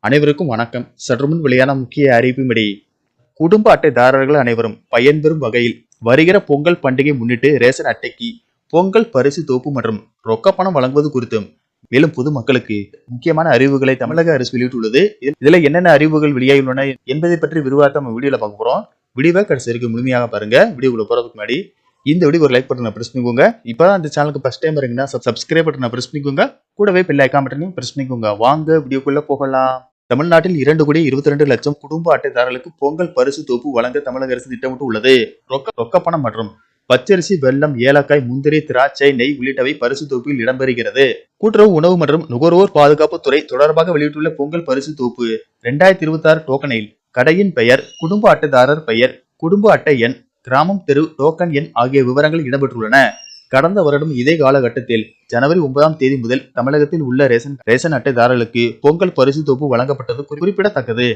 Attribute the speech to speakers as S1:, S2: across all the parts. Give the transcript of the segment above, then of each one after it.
S1: அனைவருக்கும் வணக்கம். சற்றுமுன் வெளியான முக்கிய அறிவிப்பின்படி குடும்ப அட்டைதாரர்கள் அனைவரும் பயன்பெறும் வகையில் வருகிற பொங்கல் பண்டிகை முன்னிட்டு ரேஷன் அட்டைக்கு பொங்கல் பரிசு தொகுப்பு மற்றும் ரொக்க பணம் வழங்குவது குறித்தும் மேலும் பொதுமக்களுக்கு முக்கியமான அறிவுகளை தமிழக அரசு வெளியிட்டுள்ளது. இதுல என்னென்ன அறிவுகள் வெளியாகியுள்ளன என்பதை பற்றி விரிவாக நம்ம வீடியோல பார்க்க போறோம். வீடியோவை கடைசி வரைக்கும் முழுமையாக பாருங்க. வீடியோக்குள்ள போறதுக்கு முன்னாடி இந்த வீடியோ ஒரு லைக் பட்டனை பிரஸ் பண்ணிக்கோங்க. இப்பதான் இந்த சேனலுக்கு ஃபர்ஸ்ட் டைம் வரீங்கன்னா சப்ஸ்கிரைப் பட்டனை பிரஸ் பண்ணிக்கோங்க. கூடவே பெல் ஐகான் பட்டனையும் பிரஸ் பண்ணிக்கோங்க. வாங்க வீடியோக்குள்ள போகலாம். தமிழ்நாட்டில் 2,22,00,000 குடும்ப அட்டைதாரர்களுக்கு பொங்கல் பரிசு தொகுப்பு வழங்க தமிழக அரசு திட்டமிட்டு உள்ளது. ரொக்க பணம் மற்றும் பச்சரிசி, வெல்லம், ஏலக்காய், முந்திரி, திராட்சை, நெய் உள்ளிட்டவை பரிசு தொகுப்பில் இடம்பெறுகிறது. கூட்டுறவு உணவு மற்றும் நுகர்வோர் பாதுகாப்பு துறை தொடர்பாக வெளியிட்டுள்ள பொங்கல் பரிசு தொகுப்பு 2026 டோக்கனில் கடையின் பெயர், குடும்ப அட்டைதாரர் பெயர், குடும்ப அட்டை எண், கிராமம், தெரு, டோக்கன் எண் ஆகிய விவரங்கள் இடம்பெற்றுள்ளன. கடந்த வருடம் இதே காலகட்டத்தில் ஜனவரி 9ஆம் தேதி முதல் தமிழகத்தில் உள்ள ரேஷன் அட்டைதாரர்களுக்கு பொங்கல் பரிசு தொகுப்பு வழங்கப்பட்டது குறிப்பிடத்தக்கது.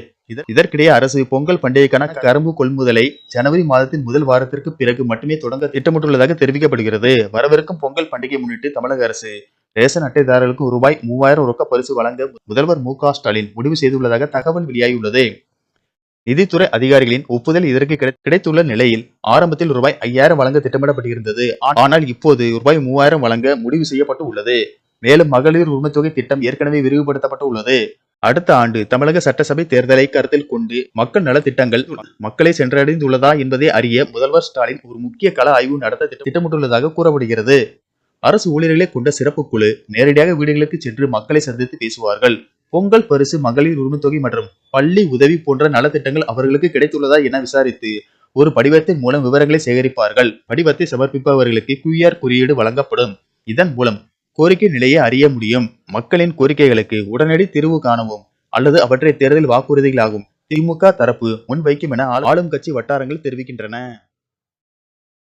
S1: இதற்கிடையே அரசு பொங்கல் பண்டிகைக்கான கரும்பு கொள்முதலை ஜனவரி மாதத்தின் முதல் வாரத்திற்கு பிறகு மட்டுமே தொடங்க திட்டமிட்டுள்ளதாக தெரிவிக்கப்படுகிறது. வரவிருக்கும் பொங்கல் பண்டிகை முன்னிட்டு தமிழக அரசு ரேஷன் அட்டைதாரர்களுக்கு ரூபாய் 3000 ரொக்க பரிசு வழங்க முதல்வர் மு.க. ஸ்டாலின் முடிவு செய்துள்ளதாக தகவல் வெளியாகியுள்ளது. நிதித்துறை அதிகாரிகளின் ஒப்புதல் இதற்கு கிடைத்துள்ள நிலையில் ஆரம்பத்தில் ரூபாய் 5000 வழங்க திட்டமிடப்பட்டிருந்தது. ஆனால் இப்போது ரூபாய் 3000 வழங்க முடிவு செய்யப்பட்டு உள்ளது. மேலும் மகளிர் உரிமைத்தொகை திட்டம் ஏற்கனவே விரிவுபடுத்தப்பட்டு உள்ளது. அடுத்த ஆண்டு தமிழக சட்டசபை தேர்தலை கருத்தில் கொண்டு மக்கள் நல திட்டங்கள் மக்களை சென்றடைந்துள்ளதா என்பதை அறிய முதல்வர் ஸ்டாலின் ஒரு முக்கிய கள ஆய்வு நடத்த திட்டமிட்டுள்ளதாக கூறப்படுகிறது. அரசு ஊழியர்களை கொண்ட சிறப்பு குழு நேரடியாக வீடுகளுக்கு சென்று மக்களை சந்தித்து பேசுவார்கள். பொங்கல் பரிசு, மகளிர் உரிமைத்தொகை மற்றும் பள்ளி உதவி போன்ற நலத்திட்டங்கள் அவர்களுக்கு கிடைத்துள்ளதா என விசாரித்து ஒரு படிவத்தின் மூலம் விவரங்களை சேகரிப்பார்கள். படிவத்தை சமர்ப்பிப்பவர்களுக்கு QR குறியீடு வழங்கப்படும். இதன் மூலம் கோரிக்கை நிலையை அறிய முடியும். மக்களின் கோரிக்கைகளுக்கு உடனடி தீர்வு காணவும் அல்லது அவற்றை தேர்தல் வாக்குறுதிகளாகவும் திமுக தரப்பு முன்வைக்கும் என ஆளும் கட்சி வட்டாரங்கள் தெரிவிக்கின்றன.